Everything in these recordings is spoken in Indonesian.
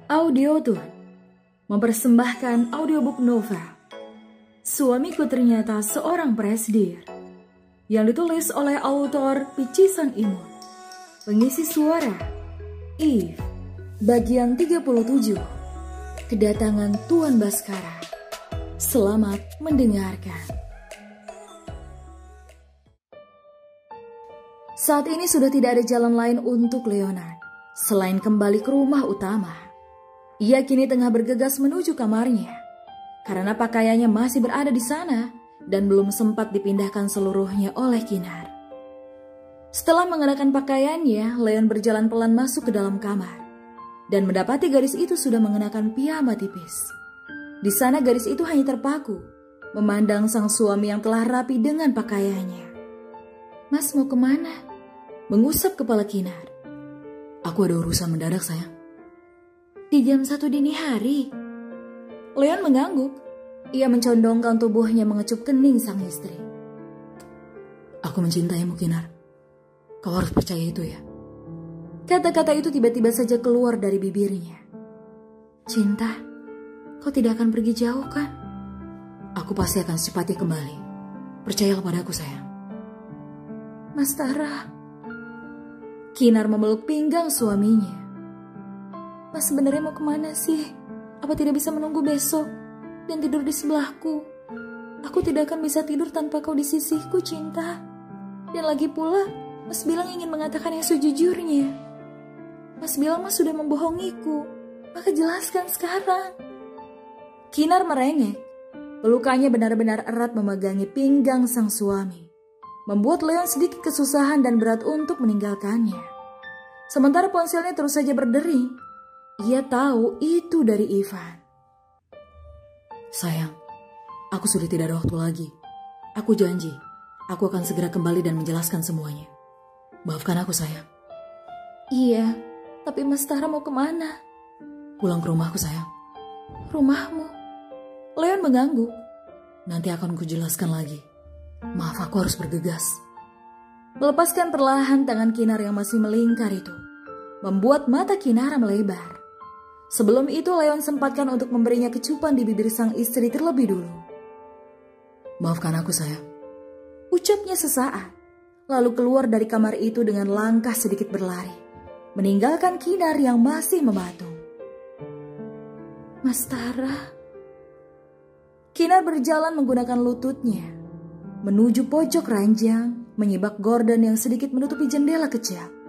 Audiotoon mempersembahkan audiobook novel Suamiku Ternyata Seorang Presidir yang ditulis oleh autor Picisan Imun. Pengisi suara Eve, bagian 37. Kedatangan Tuan Baskara. Selamat mendengarkan. Saat ini sudah tidak ada jalan lain untuk Leonard selain kembali ke rumah utama. Ia kini tengah bergegas menuju kamarnya karena pakaiannya masih berada di sana dan belum sempat dipindahkan seluruhnya oleh Kinar. Setelah mengenakan pakaiannya, Leon berjalan pelan masuk ke dalam kamar dan mendapati gadis itu sudah mengenakan piyama tipis. Di sana gadis itu hanya terpaku memandang sang suami yang telah rapi dengan pakaiannya. "Mas mau kemana?" mengusap kepala Kinar. "Aku ada urusan mendadak, sayang." "Di jam 1 dini hari?" Leon mengangguk. Ia mencondongkan tubuhnya mengecup kening sang istri. "Aku mencintaimu, Kinar. Kau harus percaya itu ya." Kata-kata itu tiba-tiba saja keluar dari bibirnya. "Cinta, kau tidak akan pergi jauh kan?" "Aku pasti akan secepatnya kembali. Percayalah padaku, sayang." "Mas Tara." Kinar memeluk pinggang suaminya. "Mas sebenarnya mau kemana sih? Apa tidak bisa menunggu besok dan tidur di sebelahku? Aku tidak akan bisa tidur tanpa kau di sisiku, cinta. Dan lagi pula, Mas bilang ingin mengatakan yang sejujurnya. Mas bilang Mas sudah membohongiku. Maka jelaskan sekarang." Kinar merengek. Pelukannya benar-benar erat memegangi pinggang sang suami, membuat Leon sedikit kesusahan dan berat untuk meninggalkannya. Sementara ponselnya terus saja berdering. Ia tahu itu dari Ivan. "Sayang, aku sudah tidak ada waktu lagi. Aku janji, aku akan segera kembali dan menjelaskan semuanya. Maafkan aku, sayang." "Iya, tapi Mas Tara mau kemana?" "Pulang ke rumahku, sayang." "Rumahmu?" Leon mengangguk. "Nanti akan kujelaskan lagi. Maaf, aku harus bergegas." Melepaskan perlahan tangan Kinar yang masih melingkar itu membuat mata Kinar melebar. Sebelum itu Leon sempatkan untuk memberinya kecupan di bibir sang istri terlebih dulu. "Maafkan aku, sayang," ucapnya sesaat, lalu keluar dari kamar itu dengan langkah sedikit berlari, meninggalkan Kinar yang masih mematung. "Mas Tara." Kinar berjalan menggunakan lututnya menuju pojok ranjang, menyibak gorden yang sedikit menutupi jendela kecil.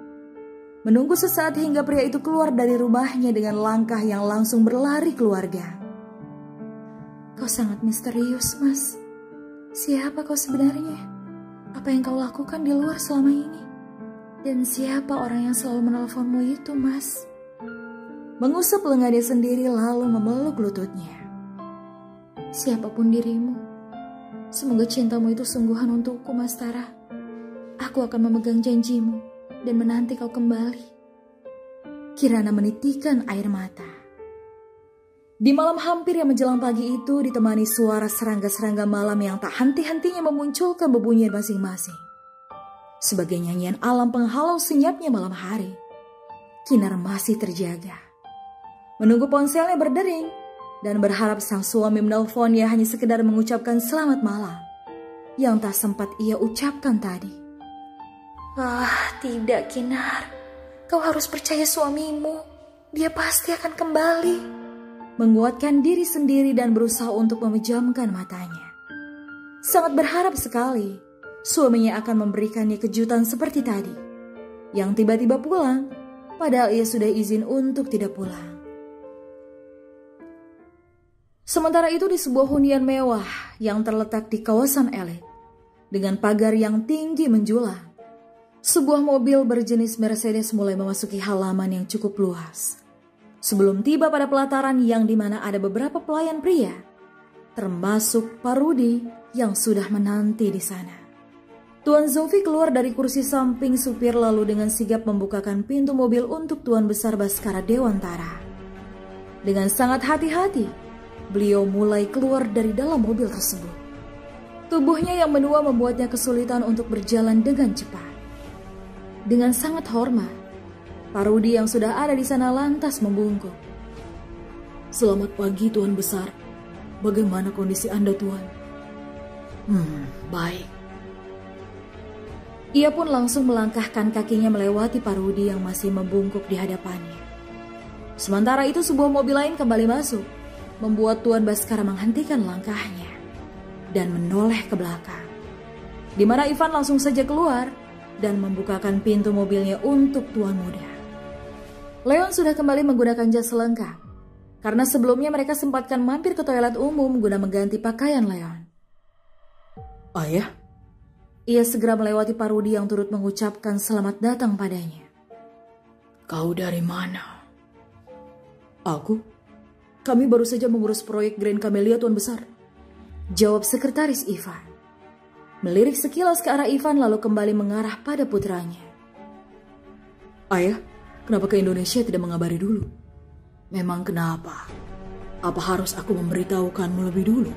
Menunggu sesaat hingga pria itu keluar dari rumahnya dengan langkah yang langsung berlari keluarga. "Kau sangat misterius, Mas. Siapa kau sebenarnya? Apa yang kau lakukan di luar selama ini? Dan siapa orang yang selalu menelponmu itu, Mas?" Mengusap lengannya sendiri lalu memeluk lututnya. "Siapapun dirimu, semoga cintamu itu sungguhan untukku, Mas Tara. Aku akan memegang janjimu dan menanti kau kembali." Kirana menitikan air mata. Di malam hampir yang menjelang pagi itu ditemani suara serangga-serangga malam yang tak henti-hentinya memunculkan bebunyian masing-masing. Sebagai nyanyian alam penghalau senyapnya malam hari, Kinar masih terjaga. Menunggu ponselnya berdering dan berharap sang suami menelponnya hanya sekedar mengucapkan selamat malam yang tak sempat ia ucapkan tadi. Tidak, Kinar. Kau harus percaya suamimu. Dia pasti akan kembali." Menguatkan diri sendiri dan berusaha untuk memejamkan matanya. Sangat berharap sekali suaminya akan memberikannya kejutan seperti tadi, yang tiba-tiba pulang, padahal ia sudah izin untuk tidak pulang. Sementara itu di sebuah hunian mewah yang terletak di kawasan elit, dengan pagar yang tinggi menjulang, sebuah mobil berjenis Mercedes mulai memasuki halaman yang cukup luas. Sebelum tiba pada pelataran yang dimana ada beberapa pelayan pria, termasuk Pak Rudi yang sudah menanti di sana. Tuan Zofi keluar dari kursi samping supir lalu dengan sigap membukakan pintu mobil untuk Tuan Besar Baskara Dewantara. Dengan sangat hati-hati, beliau mulai keluar dari dalam mobil tersebut. Tubuhnya yang menua membuatnya kesulitan untuk berjalan dengan cepat. Dengan sangat hormat, Pak Rudi yang sudah ada di sana lantas membungkuk. Selamat pagi, Tuan Besar. Bagaimana kondisi Anda, Tuan? Baik. Ia pun langsung melangkahkan kakinya melewati Pak Rudi yang masih membungkuk di hadapannya. Sementara itu sebuah mobil lain kembali masuk, membuat Tuan Baskara menghentikan langkahnya dan menoleh ke belakang, di mana Ivan langsung saja keluar dan membukakan pintu mobilnya untuk Tuan Muda. Leon sudah kembali menggunakan jas lengkap, karena sebelumnya mereka sempatkan mampir ke toilet umum guna mengganti pakaian Leon. Ayah? Ia segera melewati Pak Rudi yang turut mengucapkan selamat datang padanya. Kau dari mana? Aku? Kami baru saja mengurus proyek Grand Camellia, Tuan Besar. Jawab sekretaris Ivan. Melirik sekilas ke arah Ivan lalu kembali mengarah pada putranya. Ayah, kenapa ke Indonesia tidak mengabari dulu? Memang kenapa? Apa harus aku memberitahukanmu lebih dulu?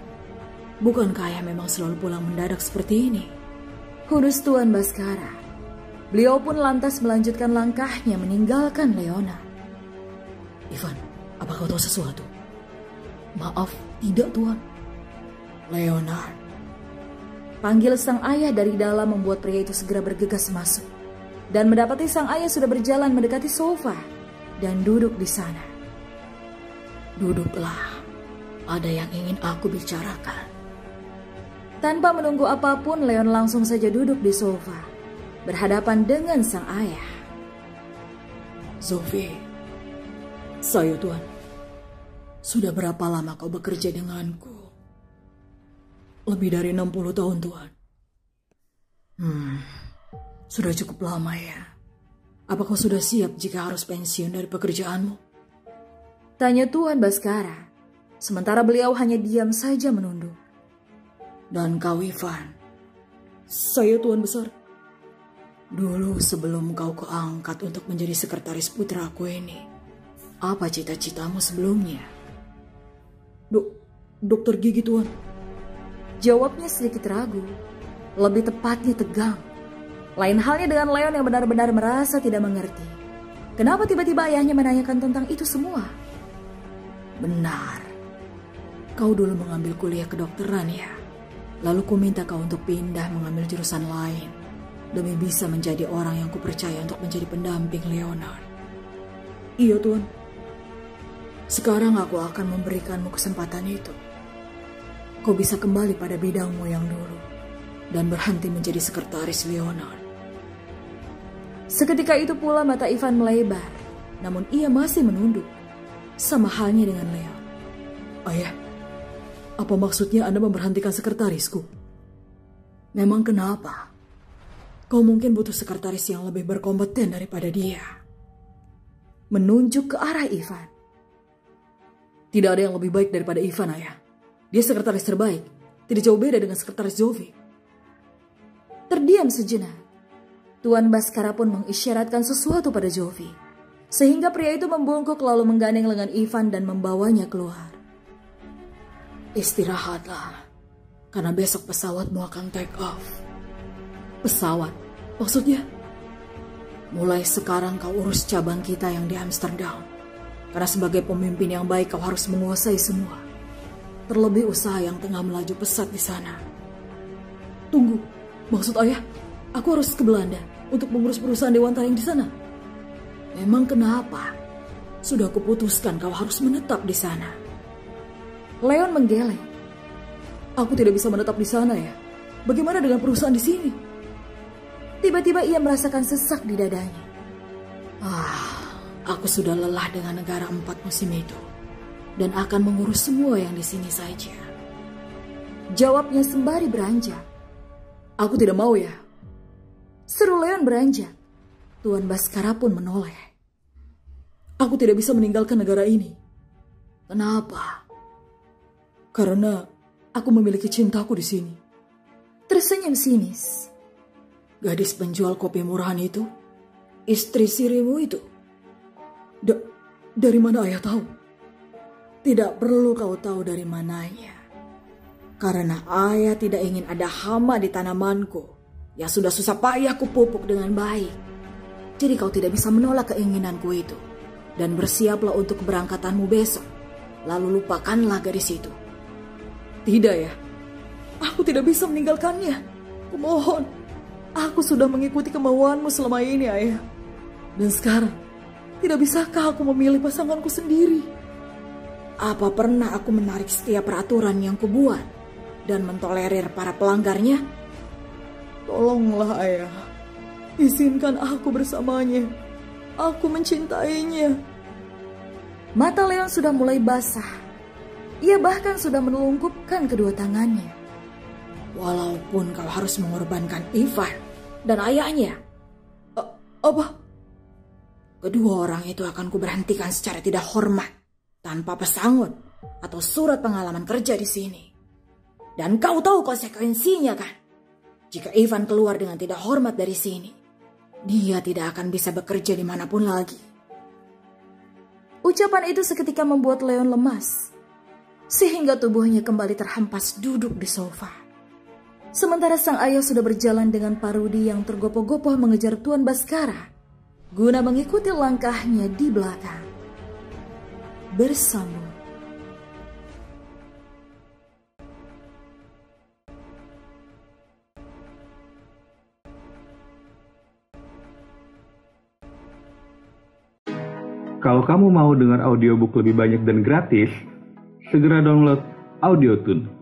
Bukankah ayah memang selalu pulang mendadak seperti ini? Kudus Tuan Baskara. Beliau pun lantas melanjutkan langkahnya meninggalkan Leona. Ivan, apa kau tahu sesuatu? Maaf, tidak Tuan. Leonard. Panggil sang ayah dari dalam membuat pria itu segera bergegas masuk. Dan mendapati sang ayah sudah berjalan mendekati sofa dan duduk di sana. Duduklah, ada yang ingin aku bicarakan. Tanpa menunggu apapun, Leon langsung saja duduk di sofa, berhadapan dengan sang ayah. Zoe, saya Tuan, sudah berapa lama kau bekerja denganku? Lebih dari 60 tahun, Tuan. Sudah cukup lama ya. Apa kau sudah siap jika harus pensiun dari pekerjaanmu? Tanya Tuan Baskara, sementara beliau hanya diam saja menunduk. Dan kau Ivan? Saya Tuan Besar. Dulu sebelum kau keangkat untuk menjadi sekretaris putraku ini, apa cita-citamu sebelumnya? Dokter gigi Tuan. Jawabnya sedikit ragu, lebih tepatnya tegang. Lain halnya dengan Leon yang benar-benar merasa tidak mengerti. Kenapa tiba-tiba ayahnya menanyakan tentang itu semua? Benar. Kau dulu mengambil kuliah kedokteran ya? Lalu ku minta kau untuk pindah mengambil jurusan lain demi bisa menjadi orang yang kupercaya untuk menjadi pendamping Leonard. Iya Tuan. Sekarang aku akan memberikanmu kesempatan itu. Kau bisa kembali pada bidangmu yang dulu dan berhenti menjadi sekretaris Leonard. Seketika itu pula mata Ivan melebar, namun ia masih menunduk, sama halnya dengan Leon. Ayah, apa maksudnya Anda memberhentikan sekretarisku? Memang kenapa? Kau mungkin butuh sekretaris yang lebih berkompeten daripada dia. Menunjuk ke arah Ivan. Tidak ada yang lebih baik daripada Ivan, Ayah. Dia sekretaris terbaik. Tidak jauh beda dengan sekretaris Zoe. Terdiam sejenak. Tuan Baskara pun mengisyaratkan sesuatu pada Zoe, sehingga pria itu membungkuk lalu menggandeng lengan Ivan dan membawanya keluar. Istirahatlah, karena besok pesawatmu akan take off. Pesawat? Maksudnya? Mulai sekarang kau urus cabang kita yang di Amsterdam. Karena sebagai pemimpin yang baik kau harus menguasai semua. Terlebih usaha yang tengah melaju pesat di sana. Tunggu, maksud ayah, aku harus ke Belanda untuk mengurus perusahaan Dewantara yang di sana. Memang kenapa? Sudah kuputuskan kau harus menetap di sana. Leon menggeleng. Aku tidak bisa menetap di sana ya. Bagaimana dengan perusahaan di sini? Tiba-tiba ia merasakan sesak di dadanya. Aku sudah lelah dengan negara 4 musim itu. Dan akan mengurus semua yang di sini saja. Jawabnya sembari beranjak. Aku tidak mau ya. Seru Leon beranjak. Tuan Baskara pun menoleh. Aku tidak bisa meninggalkan negara ini. Kenapa? Karena aku memiliki cintaku di sini. Tersenyum sinis. Gadis penjual kopi murahan itu, istri sirimu itu. Dari mana ayah tahu? Tidak perlu kau tahu dari mananya. Karena ayah tidak ingin ada hama di tanamanku yang sudah susah payah kupupuk dengan baik. Jadi kau tidak bisa menolak keinginanku itu. Dan bersiaplah untuk keberangkatanmu besok. lalu lupakanlah gadis itu. Tidak ya, aku tidak bisa meninggalkannya. Kumohon, aku sudah mengikuti kemauanmu selama ini, Ayah. Dan sekarang, tidak bisakah aku memilih pasanganku sendiri? Apa pernah aku menarik setiap peraturan yang kubuat dan mentolerir para pelanggarnya? Tolonglah, Ayah. Izinkan aku bersamanya. Aku mencintainya. Mata Leon sudah mulai basah. Ia bahkan sudah menelungkupkan kedua tangannya. Walaupun kau harus mengorbankan Ivan dan ayahnya. Apa? Kedua orang itu akan kuberhentikan secara tidak hormat, tanpa pesangon atau surat pengalaman kerja di sini. Dan kau tahu konsekuensinya kan? Jika Ivan keluar dengan tidak hormat dari sini, dia tidak akan bisa bekerja dimanapun lagi. Ucapan itu seketika membuat Leon lemas, sehingga tubuhnya kembali terhempas duduk di sofa. Sementara sang ayah sudah berjalan dengan Parudi yang tergopoh-gopoh mengejar Tuan Baskara, guna mengikuti langkahnya di belakang. Bersambung. Kalau kamu mau dengar audiobook lebih banyak dan gratis, segera download Audiotune.